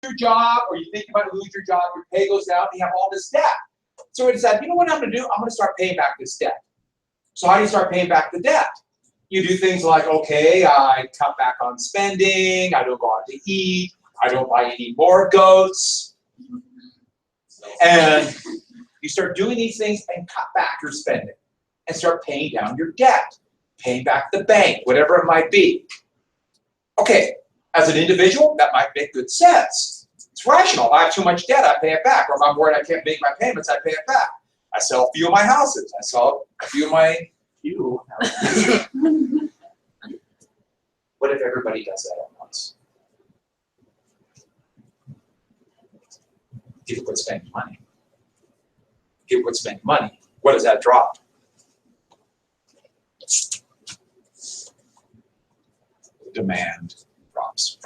your job, or you think you might lose your job, your pay goes down, and you have all this debt. So we decided, you know what I'm going to do? I'm going to start paying back this debt. So how do you start paying back the debt? You do things like, okay, I cut back on spending, I don't go out to eat, I don't buy any more goats. And you start doing these things and cut back your spending and start paying down your debt, paying back the bank, whatever it might be. Okay, as an individual, that might make good sense. It's rational. If I have too much debt, I pay it back. Or if I'm worried I can't make my payments, I pay it back. I sell a few of my houses. I sell a few of my What if everybody does that at once? People quit spending money. People quit spending money. What does that drop? Demand drops.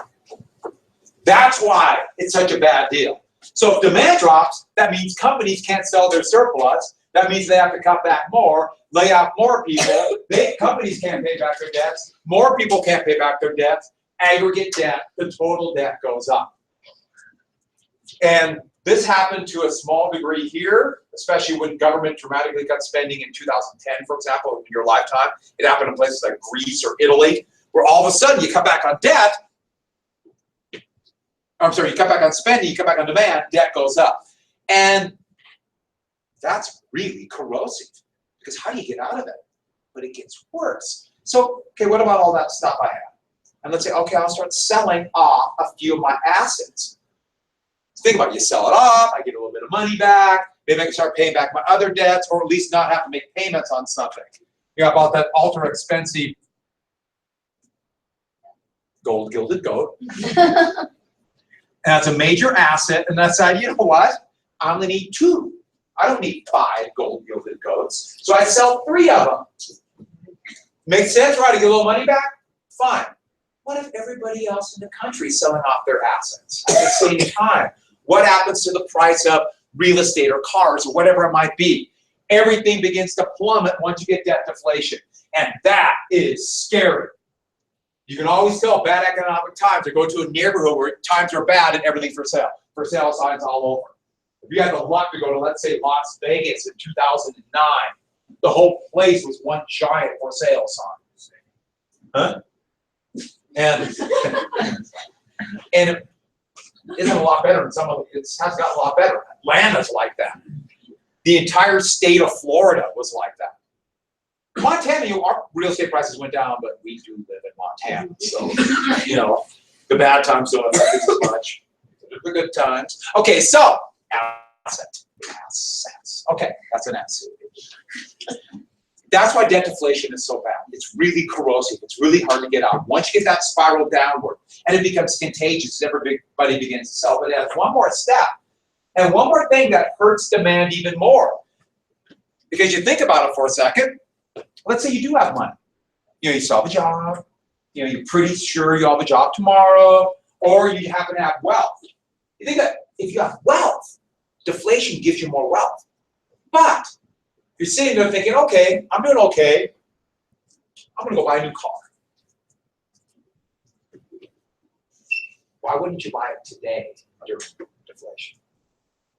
That's why it's such a bad deal. So if demand drops, that means companies can't sell their surplus. That means they have to cut back more, lay off more people. Companies can't pay back their debts. More people can't pay back their debts. Aggregate debt, the total debt goes up. And this happened to a small degree here, especially when government dramatically cut spending in 2010, for example, in your lifetime. It happened in places like Greece or Italy, where all of a sudden you cut back on debt. I'm sorry, you cut back on spending, you cut back on demand, debt goes up. And that's really corrosive, because how do you get out of it? But it gets worse. So, okay, what about all that stuff I have? And let's say, okay, I'll start selling off a few of my assets. Think about it, you sell it off, I get a little bit of money back, maybe I can start paying back my other debts, or at least not have to make payments on something. You know, I bought that ultra expensive gold gilded goat. And that's a major asset, and I decided, you know what? I'm gonna need 2. I don't need 5 gold gilded goats. So I sell 3 of them. Makes sense, right? To get a little money back? Fine. What if everybody else in the country is selling off their assets at the same time? What happens to the price of real estate or cars or whatever it might be? Everything begins to plummet once you get debt deflation. And that is scary. You can always tell bad economic times, or go to a neighborhood where times are bad and everything's for sale. For sale signs all over. If you had the luck to go to, let's say, Las Vegas in 2009, the whole place was one giant for sale sign. Huh? And it isn't a lot better in some of it. It has gotten a lot better. Atlanta's like that. The entire state of Florida was like that. Montana, our real estate prices went down, but we do live in Montana. So, you know, the bad times don't affect us as much. The good times. Okay, so, assets. Okay, that's an asset. That's why debt deflation is so bad. It's really corrosive. It's really hard to get out. Once you get that spiral downward, and it becomes contagious, everybody begins to sell. But it has one more step, and one more thing that hurts demand even more. Because you think about it for a second. Let's say you do have money. You know, you still have a job. You know, you're pretty sure you'll have a job tomorrow, or you happen to have wealth. You think that if you have wealth, deflation gives you more wealth. But you're sitting there thinking, okay, I'm doing okay. I'm going to go buy a new car. Why wouldn't you buy it today during deflation?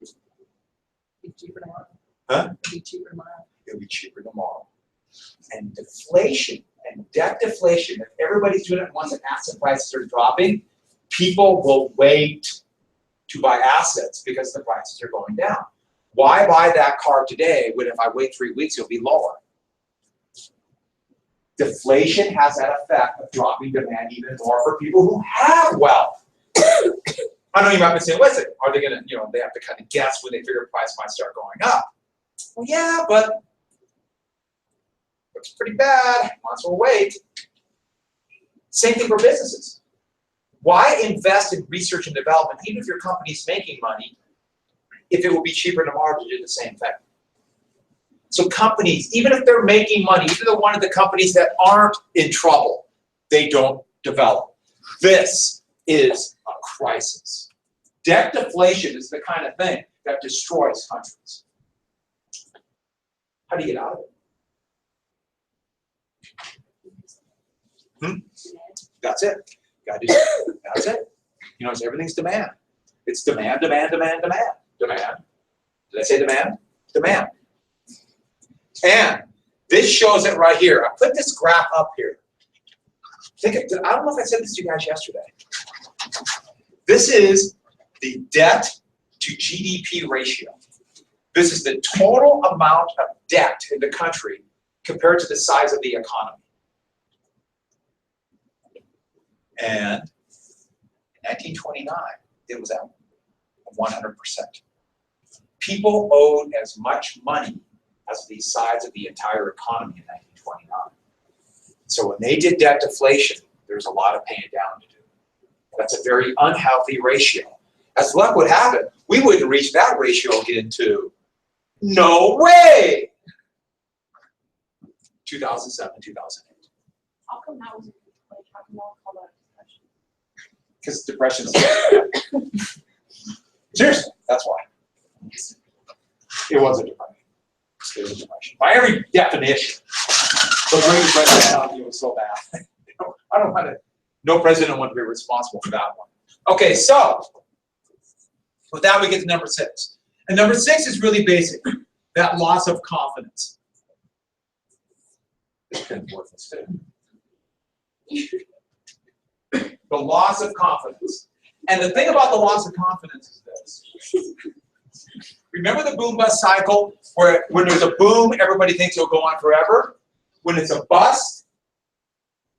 It'll be cheaper tomorrow. Huh? It'll be cheaper tomorrow. It'll be cheaper tomorrow. And deflation and debt deflation, if everybody's doing it once and asset prices are dropping, people will wait to buy assets because the prices are going down. Why buy that car today when if I wait 3 weeks, it'll be lower? Deflation has that effect of dropping demand even more for people who have wealth. I know you might be saying, listen, are they going to, you know, they have to kind of guess when they figure price might start going up. Well, yeah, but looks pretty bad. Might as well wait. Same thing for businesses. Why invest in research and development, even if your company's making money, if it will be cheaper tomorrow to do the same thing? So companies, even if they're making money, even though one of the companies that aren't in trouble, they don't develop. This is a crisis. Debt deflation is the kind of thing that destroys countries. How do you get out of it? That's it. That's it. You know, everything's demand. It's demand, demand, demand, demand, demand. Did I say demand? Demand. And this shows it right here. I put this graph up here. I don't know if I said this to you guys yesterday. This is the debt to GDP ratio. This is the total amount of debt in the country compared to the size of the economy. And in 1929, it was at 100%. People owed as much money as the size of the entire economy in 1929. So when they did debt deflation, there's a lot of paying down to do. That's a very unhealthy ratio. As luck would have it, we wouldn't reach that ratio again to no way! 2007, 2008. How come that was like, how come no one called that Because depression? depression's seriously, that's why. It was a depression. It was a depression. By every definition, the Great Depression was so bad. I don't want to, no president want to be responsible for that one. Okay, so with that we get to number 6. And number 6 is really basic, that loss of confidence. This pen's worthless too. The loss of confidence. And the thing about the loss of confidence is this. Remember the boom bust cycle where when there's a boom, everybody thinks it'll go on forever? When it's a bust,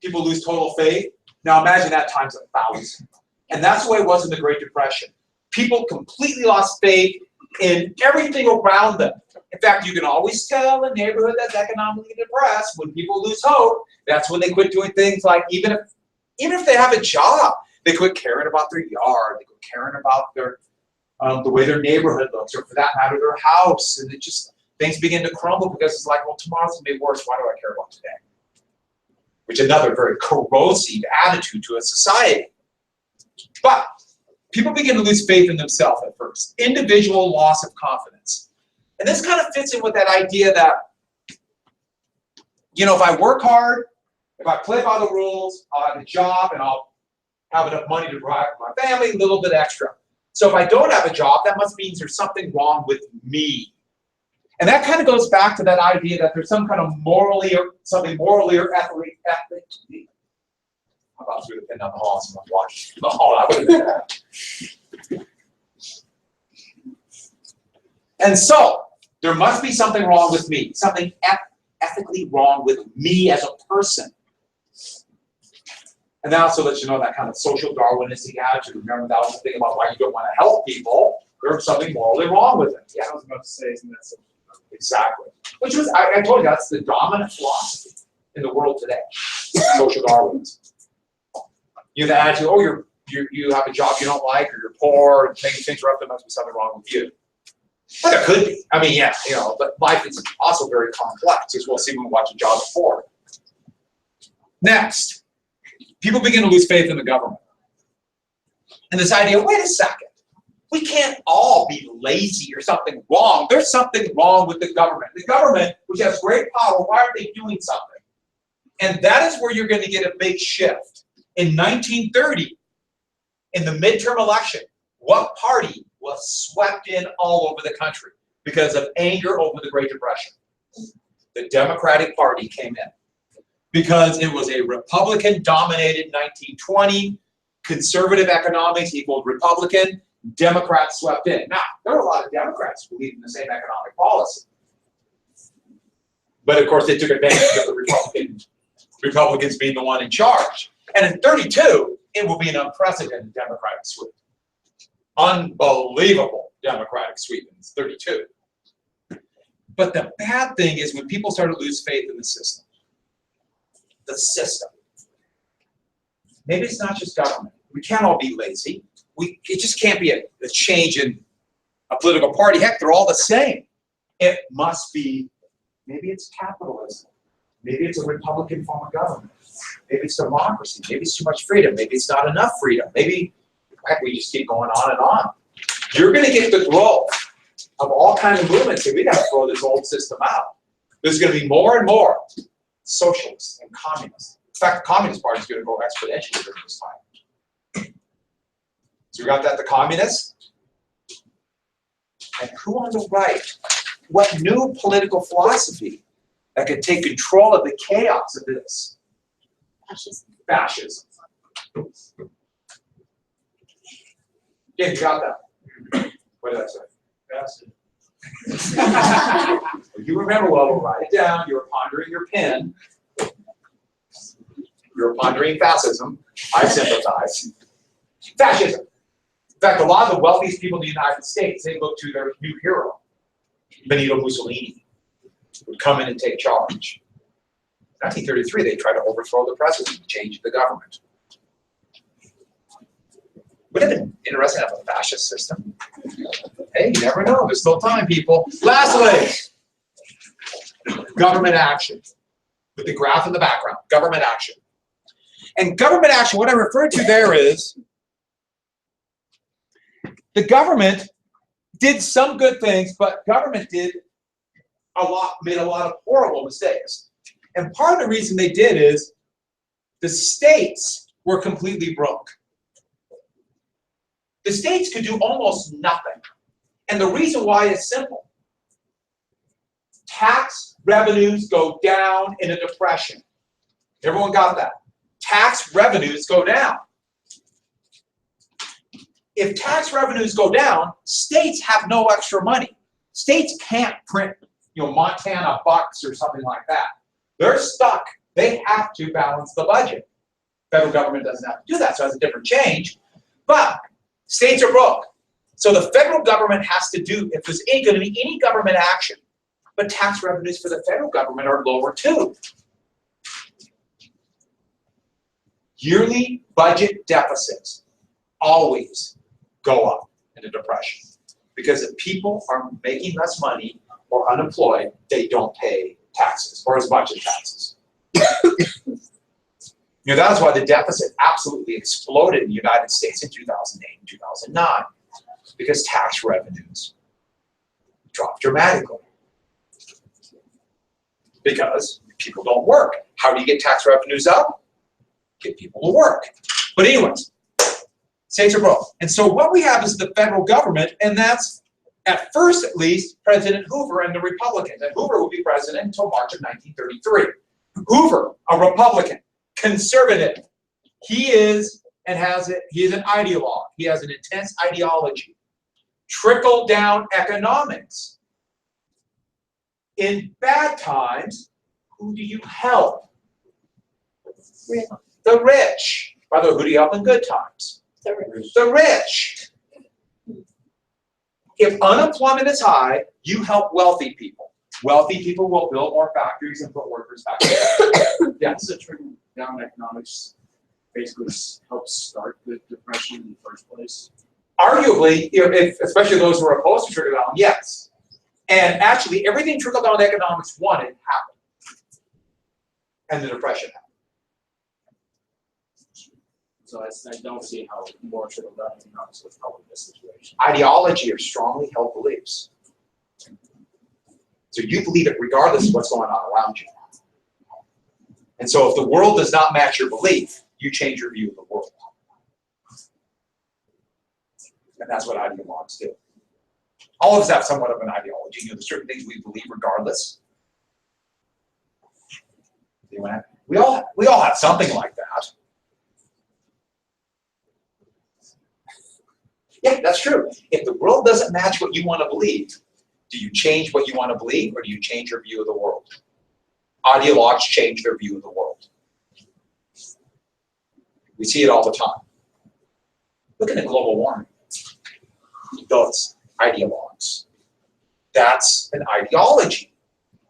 people lose total faith. Now imagine that times 1,000. And that's the way it was in the Great Depression. People completely lost faith in everything around them. In fact, you can always tell a neighborhood that's economically depressed when people lose hope. That's when they quit doing things like even if they have a job, they quit caring about their yard, they quit caring about their the way their neighborhood looks, or for that matter, their house, and it just things begin to crumble because it's like, well, tomorrow's gonna be worse. Why do I care about today? Which is another very corrosive attitude to a society. But people begin to lose faith in themselves at first. Individual loss of confidence. And this kind of fits in with that idea that, you know, if I work hard, if I play by the rules, I'll have a job and I'll have enough money to provide for my family, a little bit extra. So if I don't have a job, that must mean there's something wrong with me. And that kind of goes back to that idea that there's some kind of something morally or ethically. I'm about to throw the pin down the hall, so I'm watching the hall. I wouldn't do that. And so there must be something wrong with me, something ethically wrong with me as a person. And that also lets you know that kind of social Darwinistic attitude. Remember, that was the thing about why you don't want to help people. There's something morally wrong with it. Yeah, I was about to say, isn't that so? Exactly. Which was, I told you, that's the dominant philosophy in the world today. Social Darwinism. You have the attitude, oh, you have a job you don't like, or you're poor, and things are up, there must be something wrong with you. But there could be. I mean, yeah, you know, but life is also very complex, as we'll see when we watch a job before. Next, people begin to lose faith in the government. And this idea, wait a second, we can't all be lazy or something wrong. There's something wrong with the government. The government, which has great power, why aren't they doing something? And that is where you're going to get a big shift. In 1930, in the midterm election, what party was swept in all over the country because of anger over the Great Depression? The Democratic Party came in because it was a Republican-dominated 1920, conservative economics equaled Republican, Democrats swept in. Now, there are a lot of Democrats who believe in the same economic policy. But of course, they took advantage of the Republicans being the one in charge. And in 32, it will be an unprecedented Democratic sweep. Unbelievable Democratic sweep in 32. But the bad thing is when people start to lose faith in the system. The system. Maybe it's not just government. We can't all be lazy. It just can't be a change in a political party. Heck, they're all the same. It must be, maybe it's capitalism. Maybe it's a Republican form of government. Maybe it's democracy. Maybe it's too much freedom. Maybe it's not enough freedom. Maybe, heck, we just keep going on and on. You're going to get the growth of all kinds of movements, and we got to throw this old system out. There's going to be more and more socialists and communists. In fact, the Communist Party is going to grow exponentially during this time. So we got that, the communists. And who on the right? What new political philosophy that could take control of the chaos of this? Fascism. Yeah, you got that. What did I say? Fascism. You remember well, we'll write it down. You were pondering your pen. You were pondering fascism. I sympathize. Fascism. In fact, a lot of the wealthiest people in the United States, they look to their new hero, Benito Mussolini, who would come in and take charge. In 1933, they tried to overthrow the president and change the government. Would it have been interesting to have a fascist system? Hey, you never know. There's still time, people. Lastly, government action. With the graph in the background, government action. And government action, what I referred to there is the government did some good things, but government made a lot of horrible mistakes. And part of the reason they did is the states were completely broke. The states could do almost nothing. And the reason why is simple. Tax revenues go down in a depression. Everyone got that? Tax revenues go down. If tax revenues go down, states have no extra money. States can't print, Montana bucks or something like that. They're stuck. They have to balance the budget. Federal government doesn't have to do that, so it's a different change. But states are broke. So the federal government has to do, if there's going to be any government action, but tax revenues for the federal government are lower too. Yearly budget deficits always go up in a depression. Because if people are making less money or unemployed, they don't pay taxes, or as much as taxes. That's why the deficit absolutely exploded in the United States in 2008 and 2009, because tax revenues dropped dramatically. Because people don't work. How do you get tax revenues up? Get people to work. But anyways, states are broke. And so what we have is the federal government, and that's, at first at least, President Hoover and the Republicans. And Hoover will be president until March of 1933. Hoover, a Republican, conservative. He is an ideologue. He has an intense ideology. Trickle-down economics. In bad times, who do you help? The rich. By the way, who do you help in good times? The rich. If unemployment is high, you help wealthy people. Wealthy people will build more factories and put workers back there. Yes, the trickle-down economics basically helps start the depression in the first place. Arguably, especially those who are opposed to trickle-down, yes. And actually, everything trickle-down economics wanted happened. And the depression happened. So I don't see how more trickle-down economics would help in this situation. Ideology are strongly held beliefs. So you believe it regardless of what's going on around you. And so if the world does not match your belief, you change your view of the world. And that's what ideologues do. All of us have somewhat of an ideology. There's certain things we believe regardless. We all have something like that. Yeah, that's true. If the world doesn't match what you want to believe, do you change what you want to believe, or do you change your view of the world? Ideologues change their view of the world. We see it all the time. Look at the global warming. Those ideologues. That's an ideology.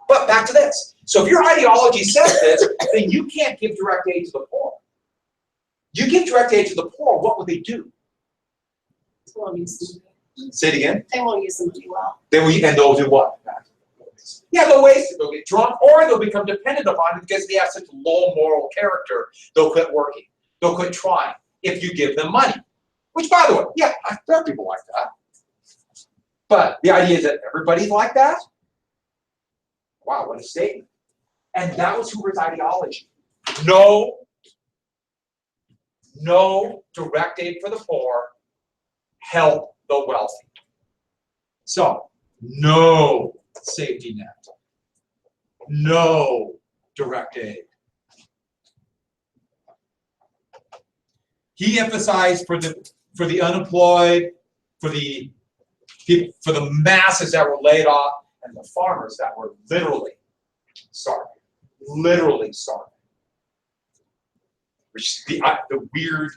But back to this. So if your ideology says this, then you can't give direct aid to the poor. You give direct aid to the poor, what would they do? They won't use the money. Say it again. They won't use the money well. And they'll do what? Yeah, they'll waste it. They'll get drunk, or they'll become dependent upon it because they have such low moral character. They'll quit working. They'll quit trying if you give them money. Which, by the way, yeah, there are people like that. But the idea is that everybody's like that? Wow, what a statement. And that was Hoover's ideology. No direct aid for the poor, help the wealthy. So, no safety net, no direct aid. He emphasized for the unemployed, for the people, for the masses that were laid off, and the farmers that were literally starving, which is the weird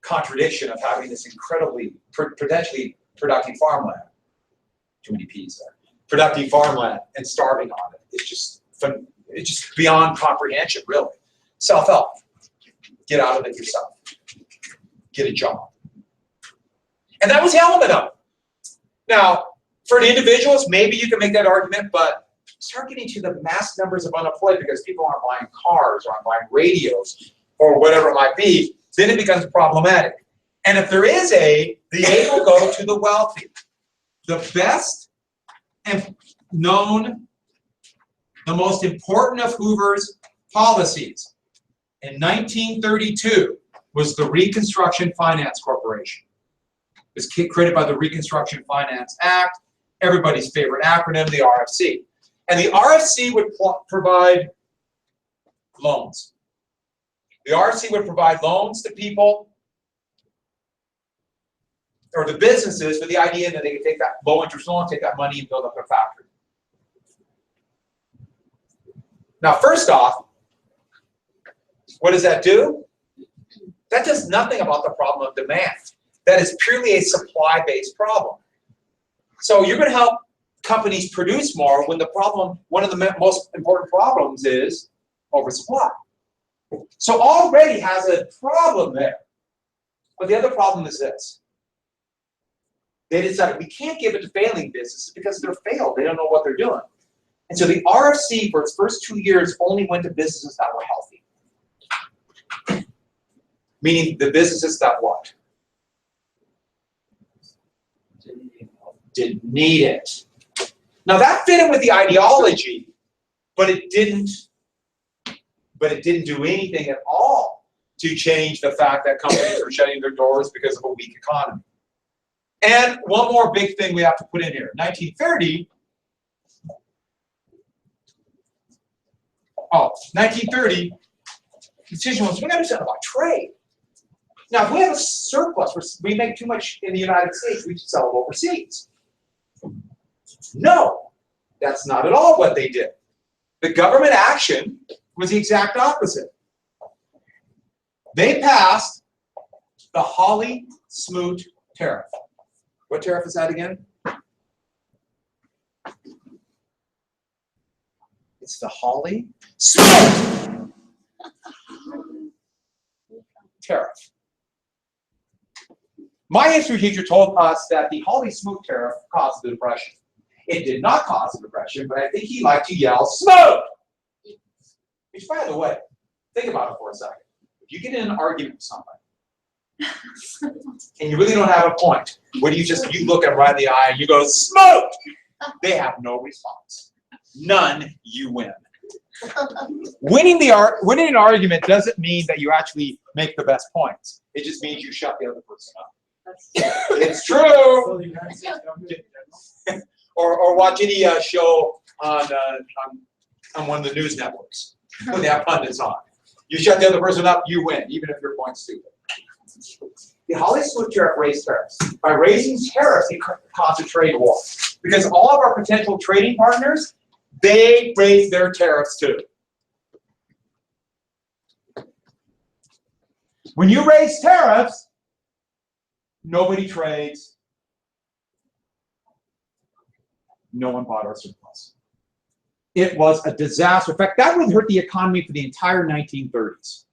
contradiction of having this incredibly, potentially productive farmland. Too many P's there. Productive farmland and starving on it. It's just beyond comprehension, really. Self-help. Get out of it yourself. Get a job. And that was the element of it. Now, for the individuals, maybe you can make that argument, but start getting to the mass numbers of unemployed because people aren't buying cars or aren't buying radios or whatever it might be, then it becomes problematic. And if there is aid, the aid will go to the wealthy. The best and known, the most important of Hoover's policies in 1932 was the Reconstruction Finance Corporation. It was created by the Reconstruction Finance Act, everybody's favorite acronym, the RFC. And the RFC would provide loans. The RFC would provide loans to people or the businesses with the idea that they could take that low interest loan, take that money and build up a factory. Now, first off, what does that do? That does nothing about the problem of demand. That is purely a supply-based problem. So you're going to help companies produce more when the problem, one of the most important problems is oversupply. So already has a problem there. But the other problem is this. They decided we can't give it to failing businesses because they're failed. They don't know what they're doing. And so the RFC for its first 2 years only went to businesses that were healthy. Meaning the businesses that what? Didn't need it. Now that fit in with the ideology, but it didn't do anything at all to change the fact that companies are shutting their doors because of a weak economy. And one more big thing we have to put in here. 1930, decision was, we got to do something about trade. Now, if we have a surplus, we make too much in the United States, we should sell it overseas. No, that's not at all what they did. The government action was the exact opposite. They passed the Hawley-Smoot tariff. What tariff is that again? It's the Hawley-Smoot tariff. My history teacher told us that the Hawley-Smoot tariff caused the Depression. It did not cause the Depression, but I think he liked to yell, "Smoot!" Which, by the way, think about it for a second. If you get in an argument with somebody, and you really don't have a point, where you look at right in the eye and you go, "Smoot!" They have no response. None, you win. Winning an argument doesn't mean that you actually make the best points. It just means you shut the other person up. It's true. So the United States government in general? Or watch any show on one of the news networks when they have pundits on. You shut the other person up, you win, even if your point's stupid. The Hawley-Smoot tariff raised tariffs. By raising tariffs, it caused a trade war. Because all of our potential trading partners, they raised their tariffs too. When you raise tariffs, nobody trades. No one bought our surplus. It was a disaster. In fact, that would hurt the economy for the entire 1930s.